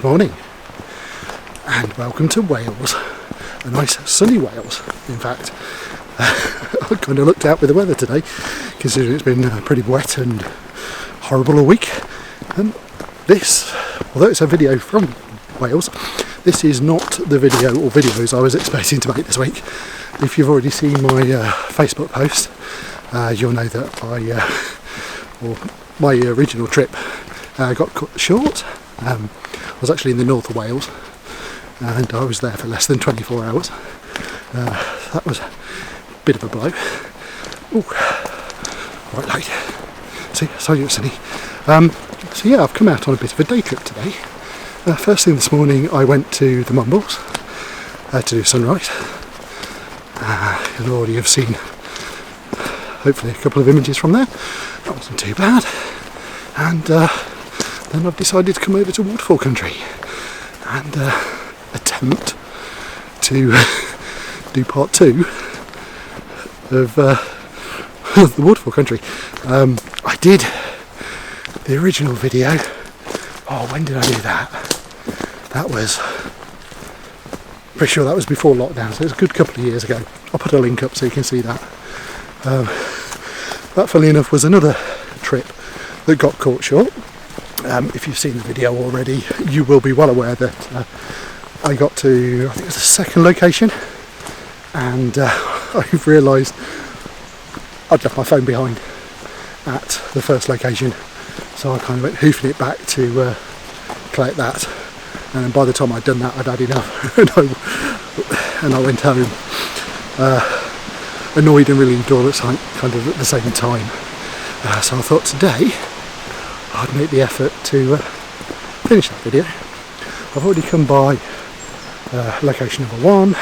morning and welcome to Wales, a nice sunny Wales in fact. I kind of looked out with the weather today considering it's been pretty wet and horrible all week, and this, although it's a video from Wales, this is not the video or videos I was expecting to make this week. If you've already seen my Facebook post, you'll know that my original trip got cut short. I was actually in the north of Wales and I was there for less than 24 hours. That was a bit of a blow. Ooh, right light. See, so you're sunny. So yeah, I've come out on a bit of a day trip today. First thing this morning I went to the Mumbles to do sunrise. You'll already have seen hopefully a couple of images from there. That wasn't too bad. And then I've decided to come over to Waterfall Country and attempt to do part 2 of the Waterfall Country. I did the original video. Oh, when did I do that? That was pretty sure that was before lockdown, so it was a good couple of years ago. I'll put a link up so you can see that. That, funnily enough, was another trip that got caught short. If you've seen the video already, you will be well aware that I got to, I think it was the second location, and I've realised I'd left my phone behind at the first location, so I kind of went hoofing it back to collect that, and by the time I'd done that I'd had enough and I went home annoyed and relieved all at kind of at the same time. So I thought today I'd make the effort to finish that video. I've already come by location number 1,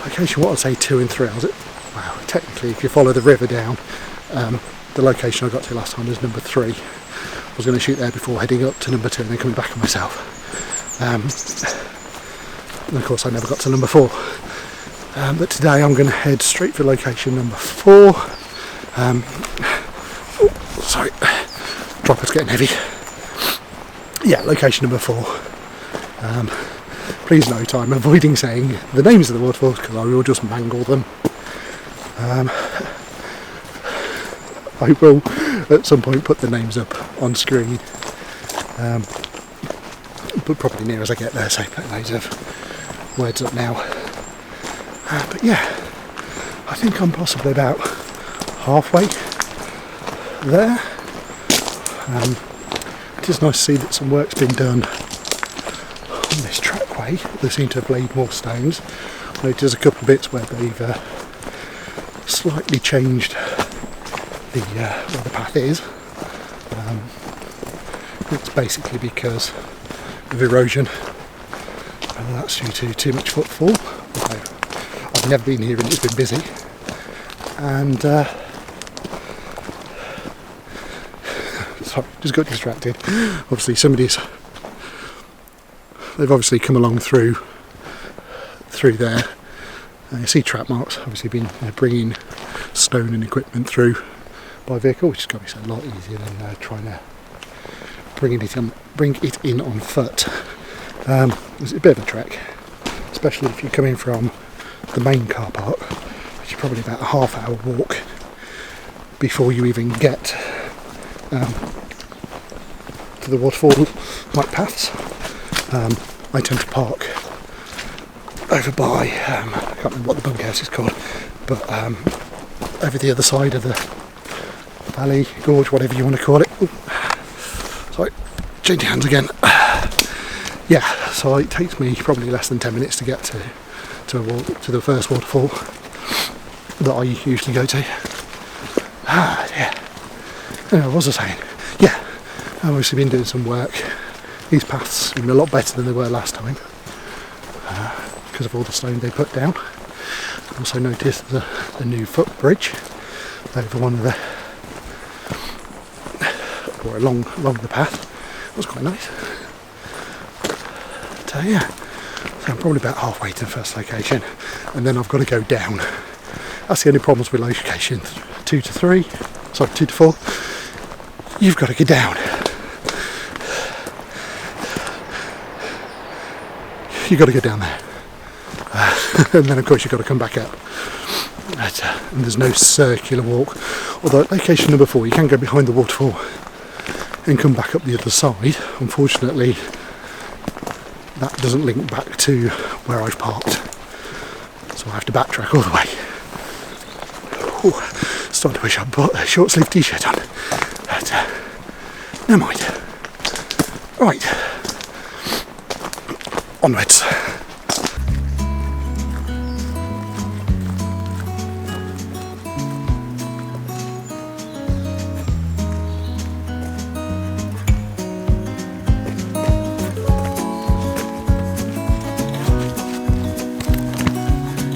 location what I'd say 2 and 3. Wow, technically if you follow the river down, the location I got to last time was number 3. I was going to shoot there before heading up to number 2 and then coming back on myself. And of course I never got to number 4. But today I'm going to head straight for location number 4. Sorry, dropper's getting heavy. Yeah, location number 4. Please note I'm avoiding saying the names of the waterfalls because I will just mangle them. I will at some point put the names up on screen, but probably near as I get there, so put loads of words up now. But yeah, I think I'm possibly about halfway there. It is nice to see that some work's been done on this trackway. They seem to have laid more stones. I noticed there's a couple of bits where they've slightly changed where the path is. It's basically because of erosion, and that's due to too much footfall. I've never been here and it's been busy, and sorry, just got distracted. Obviously they've obviously come along through there. You see trap marks. Obviously been bringing stone and equipment through by vehicle, which is going to be a lot easier than trying to bring it in on foot. It's a bit of a trek, especially if you're coming from the main car park, which is probably about a half-hour walk before you even get to the waterfall bike paths. I tend to park over by, I can't remember what the bunkhouse is called, but over the other side of the valley, gorge, whatever you want to call it. Ooh. Sorry, changing hands again. Yeah, so it takes me probably less than 10 minutes to get to the first waterfall that I usually go to. Yeah. Anyway, what was I saying? Yeah, I've obviously been doing some work. These paths are a lot better than they were last time because of all the stone they put down. I also noticed the new footbridge over one of the, or along the path. It was quite nice. So yeah, so I'm probably about halfway to the first location, and then I've got to go down. That's the only problems with location 2 to 4. You've got to go down. you've got to go down there. And then of course you've got to come back up. And there's no circular walk. Although at location number 4 you can go behind the waterfall and come back up the other side. Unfortunately that doesn't link back to where I've parked. So I have to backtrack all the way. Ooh, starting to wish I'd put a short sleeve t-shirt on. But never mind. Right. Onwards.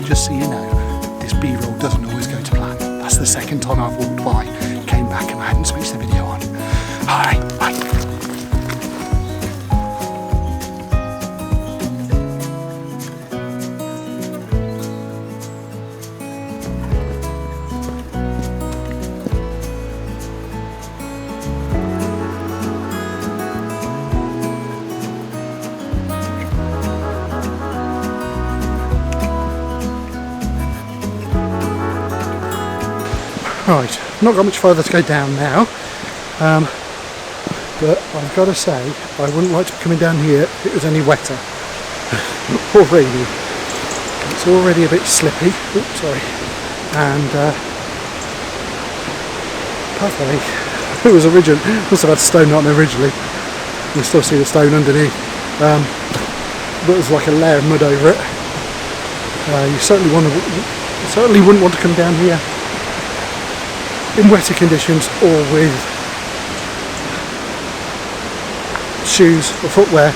Just so you know, this B-roll doesn't always go to plan. That's the second time I've walked by, came back and I hadn't switched the video on. Alright, bye. Right, not got much further to go down now, but I've got to say I wouldn't like to be coming down here if it was any wetter or rainy. It's already a bit slippy. Oops, sorry. And pathway, it was must have had stone on it originally. You can still see the stone underneath, but there's like a layer of mud over it. You certainly wouldn't want to come down here in wetter conditions or with shoes or footwear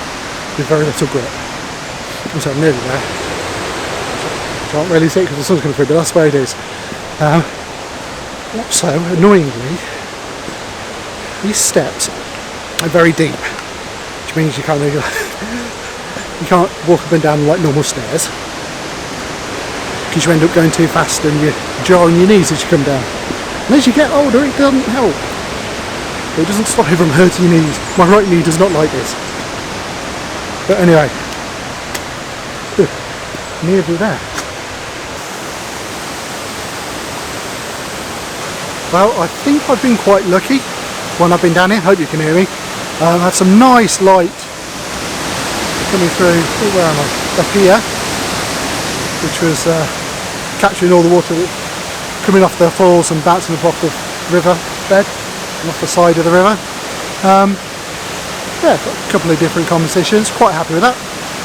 with very little grip. So I'm nearly there. Can't really see it because the sun's coming through, but that's where it is. Also, annoyingly, these steps are very deep, which means you can't walk up and down like normal stairs because you end up going too fast and you're jarring your knees as you come down. And as you get older, it doesn't help. It doesn't stop you from hurting your knees. My right knee does not like this. But anyway, nearly there. Well, I think I've been quite lucky when I've been down here. Hope you can hear me. I've had some nice light coming through. Oh, where am I? Up here, which was capturing all the water coming off the falls and bouncing off the river bed and off the side of the river. Yeah, got a couple of different compositions, quite happy with that.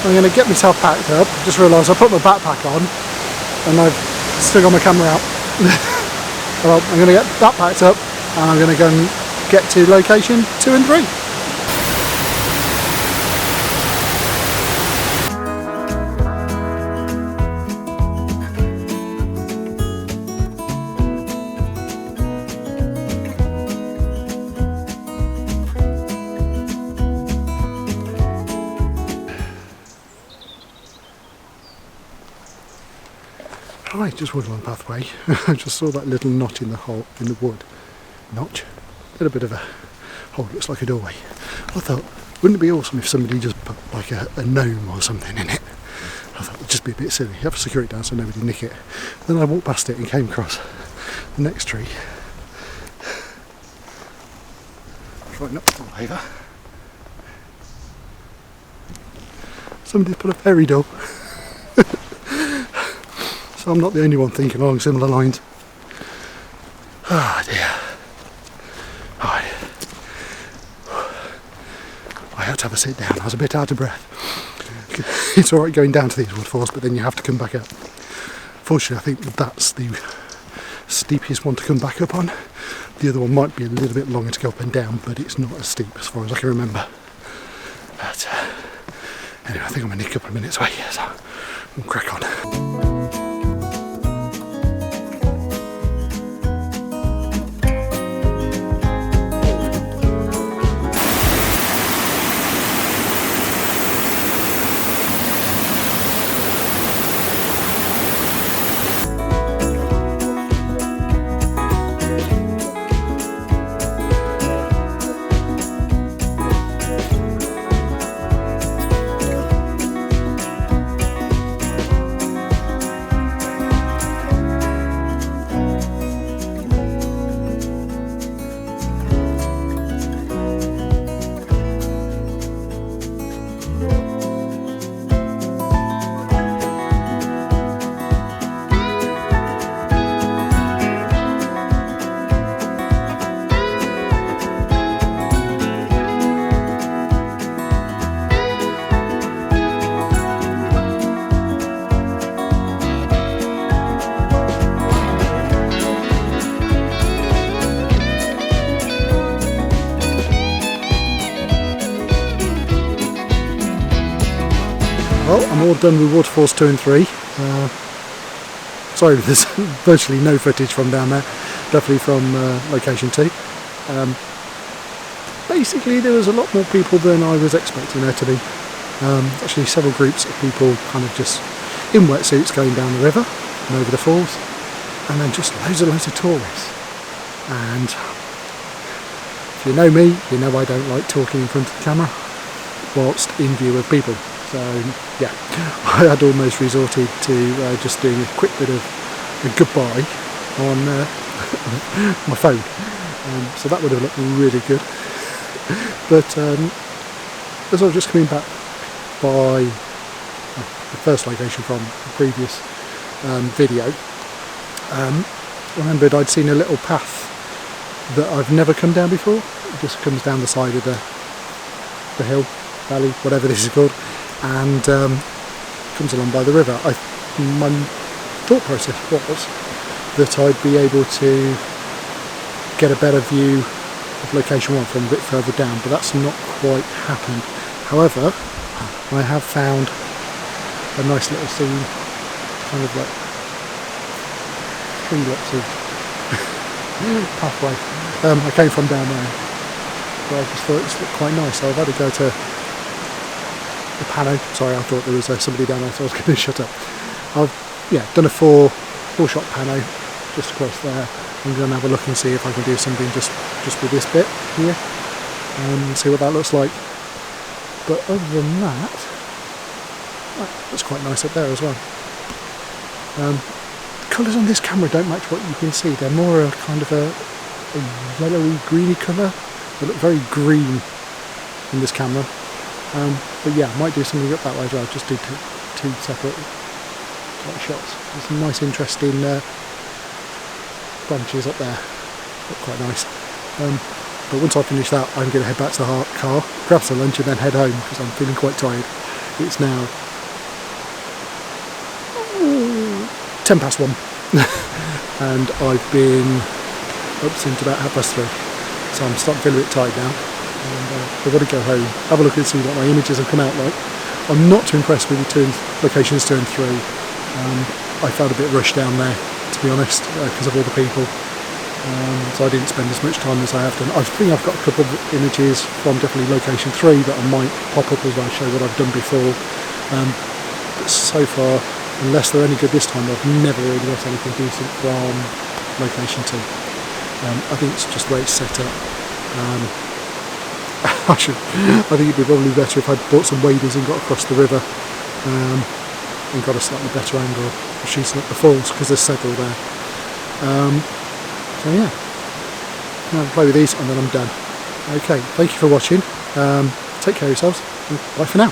I'm going to get myself packed up. Just realised I put my backpack on and I've still got my camera out. Well, I'm going to get that packed up and I'm going to go and get to location 2 and 3. Right, just woodland pathway. I just saw that little notch in the hole in the wood. Notch? A little bit of a hole, looks like a doorway. I thought, wouldn't it be awesome if somebody just put like a gnome or something in it? I thought it'd just be a bit silly. You have to secure it down so nobody nick it. Then I walked past it and came across the next tree. Right, not to the over. Somebody put a fairy door. So I'm not the only one thinking along similar lines. Oh dear. Right. I had to have a sit down, I was a bit out of breath. It's alright going down to these waterfalls, but then you have to come back up. Fortunately, I think that's the steepest one to come back up on. The other one might be a little bit longer to go up and down, but it's not as steep as far as I can remember. But anyway, I think I'm only a couple of minutes away, so we'll crack on. Well, I'm all done with Waterfalls 2 and 3. Sorry, there's virtually no footage from down there, definitely from location 2. Basically there was a lot more people than I was expecting there to be. Actually several groups of people kind of just in wetsuits going down the river and over the falls, and then just loads of tourists. And if you know me, you know I don't like talking in front of the camera whilst in view of people. So yeah, I had almost resorted to just doing a quick bit of a goodbye on my phone. So that would have looked really good. But as I was just coming back by the first location from the previous video, I remembered I'd seen a little path that I've never come down before. It just comes down the side of the hill, valley, whatever this is called, and comes along by the river. My thought process was that I'd be able to get a better view of location 1 from a bit further down, but that's not quite happened. However, I have found a nice little scene, kind of like three lots of pathway. I came from down there, but I just thought it looked quite nice, so I've had to go to the pano. Sorry, I thought there was somebody down there, so I was going to shut up. I've done a four shot pano just across there. I'm going to have a look and see if I can do something just with this bit here and see what that looks like. But other than that looks quite nice up there as well. Colours on this camera don't match what you can see. They're more a kind of a yellowy greeny colour. They look very green in this camera. But yeah, I might do something up that way as well, just do two separate shots. There's some nice interesting branches up there, look quite nice. But once I finish that, I'm going to head back to the car, grab some lunch and then head home because I'm feeling quite tired. It's now 1:10 and I've been up since about 3:30, so I'm starting to feel a bit tired now. And I've got to go home, have a look and see what my images have come out like. I'm not too impressed with the locations 2 and 3. I felt a bit rushed down there, to be honest, because of all the people. So I didn't spend as much time as I have done. I think I've got a couple of images from definitely location 3 that I might pop up as I show what I've done before. But so far, unless they're any good this time, I've never really got anything decent from location 2. I think it's just the way it's set up. I think it'd be probably better if I'd bought some waders and got across the river and got a slightly better angle of shooting up the falls, because there's several there. So yeah, I'll play with these and then I'm done. Okay, thank you for watching. Take care of yourselves, and bye for now.